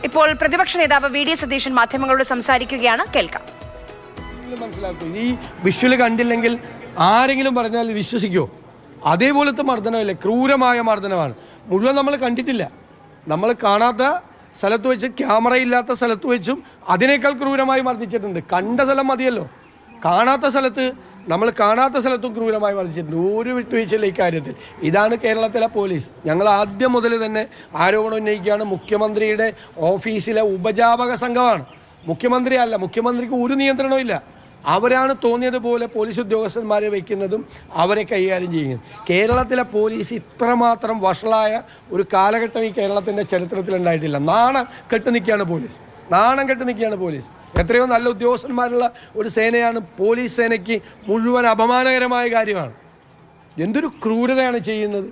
ഇപ്പോൾ പ്രതിപക്ഷ നേതാവ് വി.ഡി. സതീശൻ മാധ്യമങ്ങളോട് സംസാരിക്കുകയാണ്. കേൾക്കാം. മനസ്സിലാക്കും, ഈ വിഷ്വൽ കണ്ടില്ലെങ്കിൽ ആരെങ്കിലും പറഞ്ഞാൽ വിശ്വസിക്കുമോ? അതേപോലത്തെ മർദ്ദനമല്ലേ, ക്രൂരമായ മർദ്ദനമാണ്. മുഴുവൻ നമ്മൾ കണ്ടിട്ടില്ല. നമ്മൾ കാണാത്ത സ്ഥലത്ത് വെച്ച്, ക്യാമറ ഇല്ലാത്ത സ്ഥലത്ത് വെച്ചും അതിനേക്കാൾ ക്രൂരമായി മർദ്ദിച്ചിട്ടുണ്ട്. കണ്ട സ്ഥലം മതിയല്ലോ, കാണാത്ത സ്ഥലത്തും ക്രൂരമായി മർദ്ദിച്ചിട്ടുണ്ട്. ഒരു വിട്ടുവീഴ്ചയില്ല ഇക്കാര്യത്തിൽ. ഇതാണ് കേരളത്തിലെ പോലീസ്. ഞങ്ങൾ ആദ്യം മുതൽ തന്നെ ആരോപണം ഉന്നയിക്കുകയാണ്, മുഖ്യമന്ത്രിയുടെ ഓഫീസിലെ ഉപജാപക സംഘമാണ്. മുഖ്യമന്ത്രിയല്ല, മുഖ്യമന്ത്രിക്ക് ഒരു നിയന്ത്രണവും ഇല്ല. അവരാണ് തോന്നിയതുപോലെ പോലീസ് ഉദ്യോഗസ്ഥന്മാരെ വയ്ക്കുന്നതും അവരെ കൈകാര്യം ചെയ്യുന്നത്. കേരളത്തിലെ പോലീസ് ഇത്രമാത്രം വഷളായ ഒരു കാലഘട്ടം ഈ കേരളത്തിൻ്റെ ചരിത്രത്തിൽ ഉണ്ടായിട്ടില്ല. നാണം കെട്ട് നിൽക്കുകയാണ് പോലീസ്. എത്രയോ നല്ല ഉദ്യോഗസ്ഥന്മാരുള്ള ഒരു സേനയാണ് പോലീസ്. സേനയ്ക്ക് മുഴുവൻ അപമാനകരമായ കാര്യമാണ്. എന്തൊരു ക്രൂരതയാണ് ചെയ്യുന്നത്.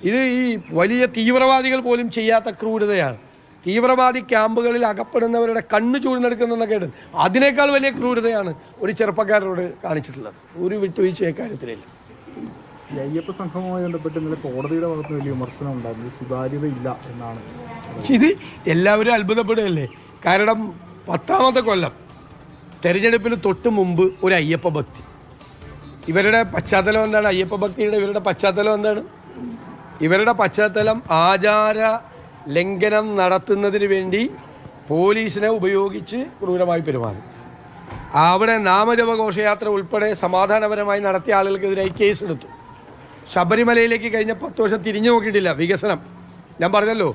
ഇത് ഈ വലിയ തീവ്രവാദികൾ പോലും ചെയ്യാത്ത ക്രൂരതയാണ്. തീവ്രവാദി ക്യാമ്പുകളിൽ അകപ്പെടുന്നവരുടെ കണ്ണ് ചൂഴ്ന്നെടുക്കുന്ന കേട്ട് അതിനേക്കാൾ വലിയ ക്രൂരതയാണ് ഒരു ചെറുപ്പക്കാരോട് കാണിച്ചിട്ടുള്ളത്. ഒരു വിട്ടുവീഴ്ച കാര്യത്തിലില്ല. അയ്യപ്പ സംഘവുമായി ബന്ധപ്പെട്ട് ഇന്നലെ കോടതിയുടെ ഭാഗത്ത് വലിയ വിമർശനം ഉണ്ടായിരുന്നു. സുതാര്യതയില്ല എന്നാണ്. ഇത് എല്ലാവരും അത്ഭുതപ്പെടുകയല്ലേ. കാരണം 10ാമത്തെ കൊല്ലം തെരഞ്ഞെടുപ്പിന് തൊട്ട് മുമ്പ് ഒരു അയ്യപ്പ ഭക്തി. ഇവരുടെ പശ്ചാത്തലം എന്താണ്? അയ്യപ്പ ഭക്തിയുടെ ഇവരുടെ പശ്ചാത്തലം ആചാര ലംഘനം നടത്തുന്നതിന് വേണ്ടി പോലീസിനെ ഉപയോഗിച്ച് ക്രൂരമായി പെരുമാറി. അവിടെ നാമജപ ഘോഷയാത്ര ഉൾപ്പെടെ സമാധാനപരമായി നടത്തിയ ആളുകൾക്കെതിരായി കേസെടുത്തു. ശബരിമലയിലേക്ക് കഴിഞ്ഞ 10 വർഷം തിരിഞ്ഞു നോക്കിയിട്ടില്ല. വികസനം ഞാൻ പറഞ്ഞല്ലോ,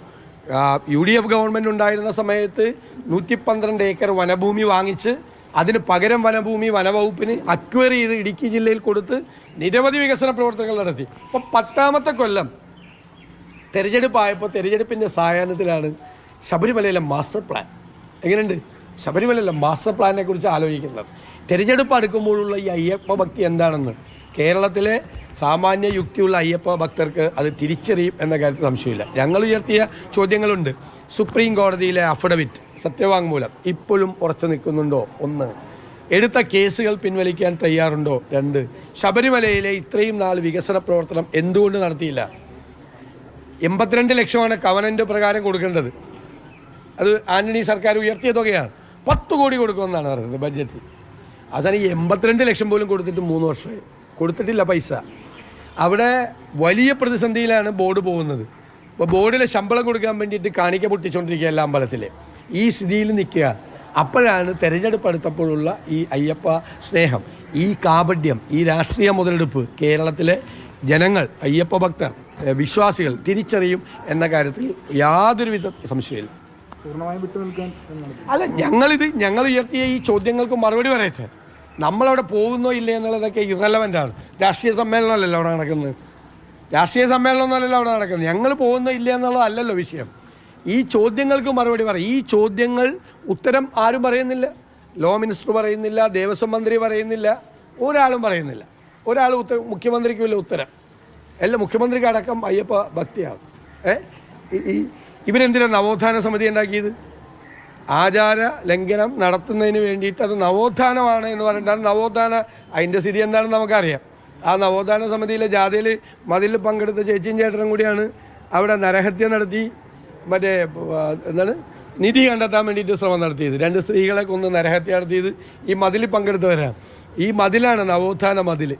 UDF ഗവൺമെൻറ് ഉണ്ടായിരുന്ന സമയത്ത് 112 ഏക്കർ വനഭൂമി വാങ്ങിച്ച് അതിന് പകരം വനഭൂമി വനവകുപ്പിന് അക്വയർ ചെയ്ത് ഇടുക്കി ജില്ലയിൽ കൊടുത്ത് നിരവധി വികസന പ്രവർത്തനങ്ങൾ നടത്തി. ഇപ്പം 10ാമത്തെ കൊല്ലം തെരഞ്ഞെടുപ്പായപ്പോൾ തെരഞ്ഞെടുപ്പിൻ്റെ സായാഹ്നത്തിലാണ് ശബരിമലയിലെ മാസ്റ്റർ പ്ലാൻ. എങ്ങനെയുണ്ട് ശബരിമലയിലെ മാസ്റ്റർ പ്ലാനെ കുറിച്ച് ആലോചിക്കുന്നത്? തെരഞ്ഞെടുപ്പ് അടുക്കുമ്പോഴുള്ള ഈ അയ്യപ്പ ഭക്തി എന്താണെന്ന് കേരളത്തിലെ സാമാന്യ യുക്തിയുള്ള അയ്യപ്പ ഭക്തർക്ക് അത് തിരിച്ചറിയും എന്ന കാര്യത്തിൽ സംശയമില്ല. ഞങ്ങൾ ഉയർത്തിയ ചോദ്യങ്ങളുണ്ട്. സുപ്രീം കോടതിയിലെ അഫിഡവിറ്റ്, സത്യവാങ്മൂലം ഇപ്പോഴും ഉറച്ചു നിൽക്കുന്നുണ്ടോ? 1. എടുത്ത കേസുകൾ പിൻവലിക്കാൻ തയ്യാറുണ്ടോ? 2. ശബരിമലയിലെ ഇത്രയും നാൾ വികസന പ്രവർത്തനം എന്തുകൊണ്ട് നടത്തിയില്ല? 82 ലക്ഷമാണ് കവനൻ്റ് പ്രകാരം കൊടുക്കേണ്ടത്. അത് ആന്റണി സർക്കാർ ഉയർത്തിയ തുകയാണ്. 10 കോടി കൊടുക്കുമെന്നാണ് പറയുന്നത് ബഡ്ജറ്റ്. അവസാനം 82 ലക്ഷം പോലും കൊടുത്തിട്ട് 3 വർഷമായി കൊടുത്തിട്ടില്ല പൈസ. അവിടെ വലിയ പ്രതിസന്ധിയിലാണ് ബോർഡ് പോകുന്നത്. അപ്പോൾ ബോർഡിലെ ശമ്പളം കൊടുക്കാൻ വേണ്ടിയിട്ട് കാണിക്ക പൊട്ടിച്ചുകൊണ്ടിരിക്കുക എല്ലാ അമ്പലത്തിലെ. ഈ സ്ഥിതിയിൽ നിൽക്കുക. അപ്പോഴാണ് തെരഞ്ഞെടുപ്പ് അടുത്തപ്പോഴുള്ള ഈ അയ്യപ്പ സ്നേഹം, ഈ കാപഢ്യം, ഈ രാഷ്ട്രീയ മുതലെടുപ്പ് കേരളത്തിലെ ജനങ്ങൾ, അയ്യപ്പ ഭക്തർ, വിശ്വാസികൾ തിരിച്ചറിയും എന്ന കാര്യത്തിൽ യാതൊരുവിധ സംശയമില്ല. അല്ല, ഞങ്ങൾ ഉയർത്തിയ ഈ ചോദ്യങ്ങൾക്ക് മറുപടി പറയട്ടെ. നമ്മളവിടെ പോകുന്നോ ഇല്ലേ എന്നുള്ളതൊക്കെ ഇറലവൻ്റാണ്. രാഷ്ട്രീയ സമ്മേളനമല്ലല്ലോ അവിടെ നടക്കുന്നത്. ഞങ്ങൾ പോകുന്നോ ഇല്ല എന്നുള്ളതല്ലല്ലോ വിഷയം. ഈ ചോദ്യങ്ങൾക്ക് മറുപടി പറയും. ഈ ചോദ്യങ്ങൾ ഉത്തരം ആരും പറയുന്നില്ല. ലോ മിനിസ്റ്റർ പറയുന്നില്ല, ദേവസ്വം മന്ത്രി പറയുന്നില്ല, ഒരാളും പറയുന്നില്ല. മുഖ്യമന്ത്രിക്ക് വല്ല ഉത്തരം എല്ലാം മുഖ്യമന്ത്രിക്ക് അടക്കം അയ്യപ്പ ഭക്തിയാണ്. ഇവരെന്തിനാണ് നവോത്ഥാന സമിതി ഉണ്ടാക്കിയത്? ആചാര ലംഘനം നടത്തുന്നതിന് വേണ്ടിയിട്ട്. അത് നവോത്ഥാനമാണ് എന്ന് പറഞ്ഞിട്ടാണ് നവോത്ഥാന. അതിൻ്റെ സ്ഥിതി എന്താണെന്ന് നമുക്കറിയാം. ആ നവോത്ഥാന സമിതിയിലെ ജാഥയിൽ മതിൽ പങ്കെടുത്ത ചേച്ചിയും ചേട്ടനും കൂടിയാണ് അവിടെ നരഹത്യ നടത്തി നിധി കണ്ടെത്താൻ വേണ്ടിയിട്ട് ശ്രമം നടത്തിയത്. 2 സ്ത്രീകളെ കൊന്ന് നരഹത്യ നടത്തിയത് ഈ മതിലിൽ പങ്കെടുത്തവരാണ്. ഈ മതിലാണ് നവോത്ഥാന മതിൽ.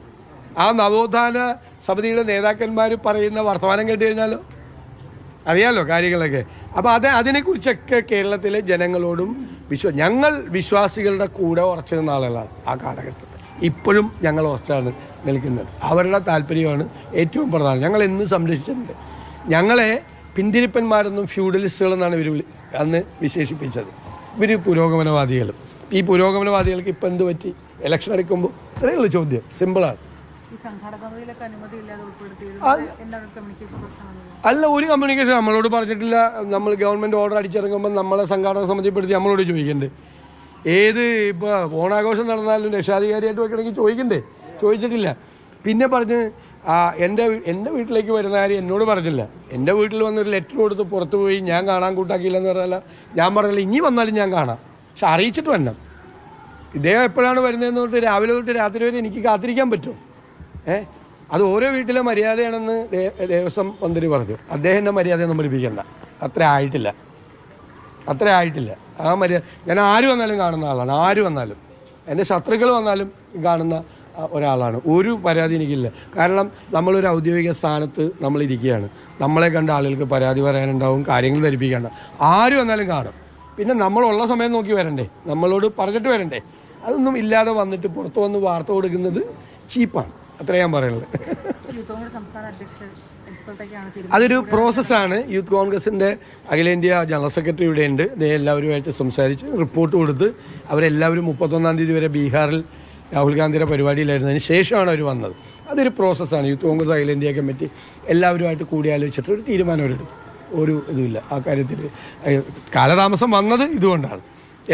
ആ നവോത്ഥാന സമിതിയുടെ നേതാക്കന്മാർ പറയുന്ന വർത്തമാനം കേട്ട് കഴിഞ്ഞാലോ അറിയാലോ കാര്യങ്ങളൊക്കെ. അപ്പോൾ അതിനെക്കുറിച്ചൊക്കെ കേരളത്തിലെ ജനങ്ങളോടും ഞങ്ങൾ വിശ്വാസികളുടെ കൂടെ ഉറച്ചു നിന്ന ആളുകളാണ് ആ കാലഘട്ടത്തിൽ. ഇപ്പോഴും ഞങ്ങൾ ഉറച്ചാണ് നിൽക്കുന്നത്. അവരുടെ താല്പര്യമാണ് ഏറ്റവും പ്രധാനം. ഞങ്ങൾ എന്നും സംരക്ഷിച്ചിട്ടുണ്ട്. ഞങ്ങളെ പിന്തിരിപ്പന്മാരെന്നും ഫ്യൂഡലിസ്റ്റുകളെന്നാണ് ഇവർ അന്ന് വിശേഷിപ്പിച്ചത്. ഇവർ പുരോഗമനവാദികളും. ഈ പുരോഗമനവാദികൾക്ക് ഇപ്പം എന്ത് പറ്റി? ഇലക്ഷൻ എടുക്കുമ്പോൾ ഇത്രയുള്ള ചോദ്യം സിമ്പിളാണ്. അല്ല, ഒരു കമ്മ്യൂണിക്കേഷൻ നമ്മളോട് പറഞ്ഞിട്ടില്ല. നമ്മൾ ഗവൺമെൻറ് ഓർഡർ അടിച്ചിറങ്ങുമ്പോൾ നമ്മളെ സംഘാടക സമിതിപ്പെടുത്തി നമ്മളോട് ചോദിക്കണ്ടേ? ഇപ്പോൾ ഓണാഘോഷം നടന്നാലും രക്ഷാധികാരിയായിട്ട് വെക്കണമെങ്കിൽ ചോദിച്ചിട്ടില്ല. പിന്നെ പറഞ്ഞ് എൻ്റെ വീട്ടിലേക്ക് വരുന്ന കാര്യം എന്നോട് പറഞ്ഞില്ല. എൻ്റെ വീട്ടിൽ വന്നൊരു ലെറ്റർ കൊടുത്ത് പുറത്ത് പോയി ഞാൻ കാണാൻ കൂട്ടാക്കിയില്ലെന്ന് പറഞ്ഞാൽ ഞാൻ പറഞ്ഞില്ല, ഇനി വന്നാലും ഞാൻ കാണാം, പക്ഷെ അറിയിച്ചിട്ട് വരണം. ഇദ്ദേഹം എപ്പോഴാണ് വരുന്നതെന്ന് തൊട്ട് രാവിലെ തൊട്ട് രാത്രി വരെ എനിക്ക് കാത്തിരിക്കാൻ പറ്റുമോ? അത് ഓരോ വീട്ടിലെ മര്യാദയാണെന്ന് ദേവസ്വം മന്ത്രി പറഞ്ഞു. അദ്ദേഹം എൻ്റെ മര്യാദയൊന്നും പഠിപ്പിക്കണ്ട, അത്ര ആയിട്ടില്ല. അത്ര ആയിട്ടില്ല. ആ മര്യാദ ഞാൻ ആര് വന്നാലും കാണുന്ന ആളാണ്. ആര് വന്നാലും എൻ്റെ ശത്രുക്കൾ വന്നാലും കാണുന്ന ഒരാളാണ്. ഒരു പരാതി എനിക്കില്ല. കാരണം നമ്മളൊരു ഔദ്യോഗിക സ്ഥാനത്ത് നമ്മളിരിക്കുകയാണ്. നമ്മളെ കണ്ട ആളുകൾക്ക് പരാതി പറയാനുണ്ടാവും, കാര്യങ്ങൾ ധരിപ്പിക്കേണ്ട. ആര് വന്നാലും കാണും. പിന്നെ നമ്മളുള്ള സമയം നോക്കി വരണ്ടേ, നമ്മളോട് പറഞ്ഞിട്ട് വരണ്ടേ. അതൊന്നും ഇല്ലാതെ വന്നിട്ട് പുറത്തു വന്ന് വാർത്ത കൊടുക്കുന്നത് ചീപ്പാണ്. അത്ര ഞാൻ പറയുന്നത്. അതൊരു പ്രോസസ്സാണ്. യൂത്ത് കോൺഗ്രസിൻ്റെ അഖിലേന്ത്യാ ജനറൽ സെക്രട്ടറി ഇവിടെ ഉണ്ട്. എല്ലാവരുമായിട്ട് സംസാരിച്ച് റിപ്പോർട്ട് കൊടുത്ത് അവരെല്ലാവരും 31-ാം തീയതി വരെ ബീഹാറിൽ രാഹുൽ ഗാന്ധിയുടെ പരിപാടിയിലായിരുന്നതിന് ശേഷമാണ് അവർ വന്നത്. അതൊരു പ്രോസസ്സാണ്. യൂത്ത് കോൺഗ്രസ് അഖിലേന്ത്യാ കമ്മിറ്റി എല്ലാവരുമായിട്ട് കൂടിയാലോചിച്ചിട്ട് ഒരു തീരുമാനം എടുക്കും. ഒരു ഇതുമില്ല ആ കാര്യത്തിൽ. കാലതാമസം വന്നത് ഇതുകൊണ്ടാണ്.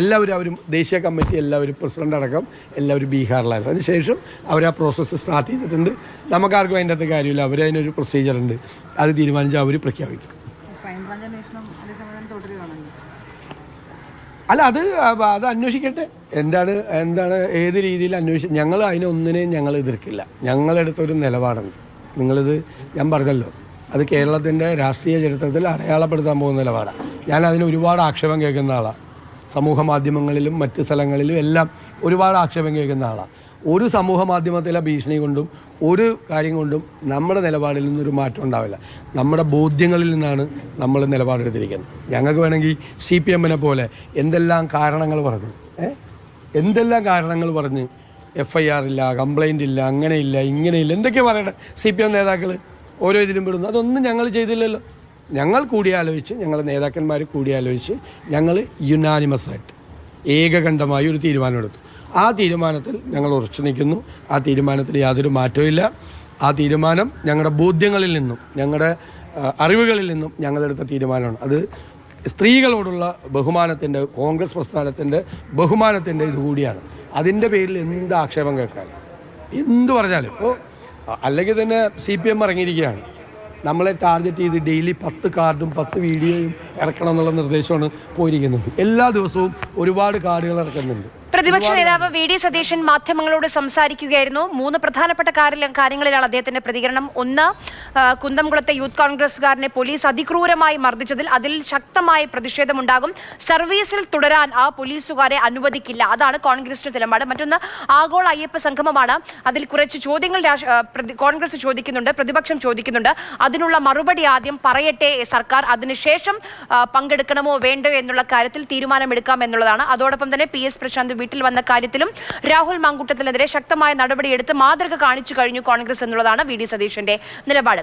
എല്ലാവരും ദേശീയ കമ്മിറ്റി എല്ലാവരും പ്രസിഡന്റ് അടക്കം എല്ലാവരും ബീഹാറിലായിരുന്നു. അതിനുശേഷം അവർ ആ പ്രോസസ്സ് സ്റ്റാർട്ട് ചെയ്തിട്ടുണ്ട്. നമുക്കാർക്കും അതിൻ്റെ അകത്ത് കാര്യമില്ല. അവരതിനൊരു പ്രൊസീജിയറുണ്ട്. അത് തീരുമാനിച്ചാൽ അവർ പ്രഖ്യാപിക്കും. അല്ല, അത് അന്വേഷിക്കട്ടെ. എന്താണ് ഏത് രീതിയിൽ ഞങ്ങൾ അതിനൊന്നിനെയും ഞങ്ങൾ എതിർക്കില്ല. ഞങ്ങളെടുത്തൊരു നിലപാടുണ്ട്. ഞാൻ പറഞ്ഞല്ലോ, അത് കേരളത്തിൻ്റെ രാഷ്ട്രീയ ചരിത്രത്തിൽ അടയാളപ്പെടുത്താൻ പോകുന്ന നിലപാടാണ്. ഞാൻ അതിന് ഒരുപാട് ആക്ഷേപം കേൾക്കുന്ന ആളാണ്. സമൂഹ മാധ്യമങ്ങളിലും മറ്റ് സ്ഥലങ്ങളിലും എല്ലാം ഒരുപാട് ആക്ഷേപം കേൾക്കുന്ന ആളാണ്. ഒരു സമൂഹ മാധ്യമത്തിലെ ഭീഷണി കൊണ്ടും ഒരു കാര്യം കൊണ്ടും നമ്മുടെ നിലപാടിൽ നിന്നൊരു മാറ്റം ഉണ്ടാവില്ല. നമ്മുടെ ബോധ്യങ്ങളിൽ നിന്നാണ് നമ്മൾ നിലപാടെടുത്തിരിക്കുന്നത്. ഞങ്ങൾക്ക് വേണമെങ്കിൽ CPM-നെ പോലെ എന്തെല്ലാം കാരണങ്ങൾ പറഞ്ഞ് FIR ഇല്ല, കംപ്ലൈൻ്റ് ഇല്ല, അങ്ങനെയില്ല, ഇങ്ങനെയില്ല, എന്തൊക്കെയാണ് പറയട്ടെ. CPM നേതാക്കൾ ഓരോ ഇതിലും വിടുന്നു. അതൊന്നും ഞങ്ങൾ ചെയ്തില്ലല്ലോ. ഞങ്ങൾ കൂടിയാലോചിച്ച്, ഞങ്ങൾ നേതാക്കന്മാർ കൂടിയാലോചിച്ച് ഞങ്ങൾ യുനാനിമസായിട്ട് ഏകകണ്ഠമായി ഒരു തീരുമാനമെടുത്തു. ആ തീരുമാനത്തിൽ ഞങ്ങൾ ഉറച്ചു നിൽക്കുന്നു. ആ തീരുമാനത്തിൽ യാതൊരു മാറ്റവും. ആ തീരുമാനം ഞങ്ങളുടെ ബോധ്യങ്ങളിൽ നിന്നും ഞങ്ങളുടെ അറിവുകളിൽ നിന്നും ഞങ്ങളെടുത്ത തീരുമാനമാണ്. അത് സ്ത്രീകളോടുള്ള ബഹുമാനത്തിൻ്റെ, കോൺഗ്രസ് പ്രസ്ഥാനത്തിൻ്റെ ബഹുമാനത്തിൻ്റെ ഇതുകൂടിയാണ്. അതിൻ്റെ പേരിൽ എന്ത് ആക്ഷേപം കേൾക്കാൻ, എന്തു പറഞ്ഞാലും. ഇപ്പോൾ അല്ലെങ്കിൽ തന്നെ CPM ഇറങ്ങിയിരിക്കുകയാണ്. നമ്മളെ ടാർഗറ്റ് ചെയ്ത് ഡെയിലി 10 കാർഡും 10 വീഡിയോയും ഇറക്കണം എന്നുള്ള നിർദ്ദേശമാണ് പോയിരിക്കുന്നത്. എല്ലാ ദിവസവും ഒരുപാട് കാർഡുകൾ ഇറക്കുന്നുണ്ട്. പ്രതിപക്ഷ നേതാവ് VD സതീശൻ മാധ്യമങ്ങളോട് സംസാരിക്കുകയായിരുന്നു. 3 പ്രധാനപ്പെട്ട കാര്യങ്ങളിലാണ് അദ്ദേഹത്തിന്റെ പ്രതികരണം. ഒന്ന്, കുന്തംകുളത്തെ യൂത്ത് കോൺഗ്രസുകാരനെ പോലീസ് അതിക്രൂരമായി മർദ്ദിച്ചതിൽ അതിൽ ശക്തമായ പ്രതിഷേധമുണ്ടാകും. സർവീസിൽ തുടരാൻ ആ പോലീസുകാരെ അനുവദിക്കില്ല. അതാണ് കോൺഗ്രസിന്റെ നിലപാട്. മറ്റൊന്ന്, ആഗോള അയ്യപ്പ സംഗമമാണ്. അതിൽ കുറച്ച് ചോദ്യങ്ങൾ കോൺഗ്രസ് ചോദിക്കുന്നുണ്ട്, പ്രതിപക്ഷം ചോദിക്കുന്നുണ്ട്. അതിനുള്ള മറുപടി ആദ്യം പറയട്ടെ സർക്കാർ. അതിനുശേഷം പങ്കെടുക്കണമോ വേണ്ടോ എന്നുള്ള കാര്യത്തിൽ തീരുമാനമെടുക്കാം എന്നുള്ളതാണ്. അതോടൊപ്പം തന്നെ PS പ്രശാന്ത് വീട്ടിൽ വന്ന കാര്യത്തിലും രാഹുൽ മാങ്കൂട്ടത്തിനെതിരെ ശക്തമായ നടപടിയെടുത്ത് മാതൃക കാണിച്ചു കഴിഞ്ഞു കോൺഗ്രസ് എന്നുള്ളതാണ് VD സതീശന്റെ നിലപാട്.